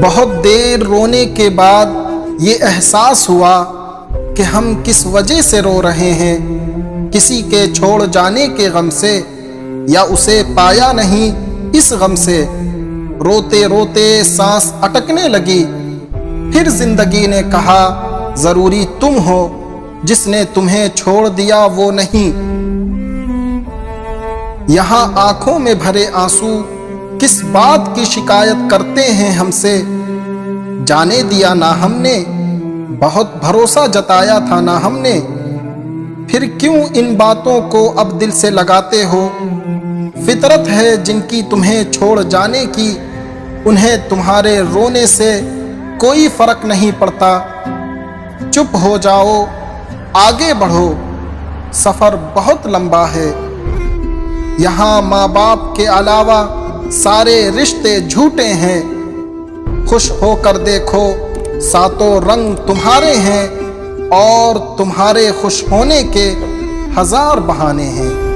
بہت دیر رونے کے بعد یہ احساس ہوا کہ ہم کس وجہ سے رو رہے ہیں، کسی کے چھوڑ جانے کے غم سے، یا اسے پایا نہیں اس غم سے۔ روتے روتے سانس اٹکنے لگی، پھر زندگی نے کہا ضروری تم ہو، جس نے تمہیں چھوڑ دیا وہ نہیں۔ یہاں آنکھوں میں بھرے آنسو کس بات کی شکایت کرتے ہیں ہم سے، جانے دیا نہ ہم نے، بہت بھروسہ جتایا تھا نہ ہم نے، پھر کیوں ان باتوں کو اب دل سے لگاتے ہو؟ فطرت ہے جن کی تمہیں چھوڑ جانے کی، انہیں تمہارے رونے سے کوئی فرق نہیں پڑتا۔ چپ ہو جاؤ، آگے بڑھو، سفر بہت لمبا ہے۔ یہاں ماں باپ کے علاوہ سارے رشتے جھوٹے ہیں، خوش ہو کر دیکھو ساتوں رنگ تمہارے ہیں، اور تمہارے خوش ہونے کے ہزار بہانے ہیں۔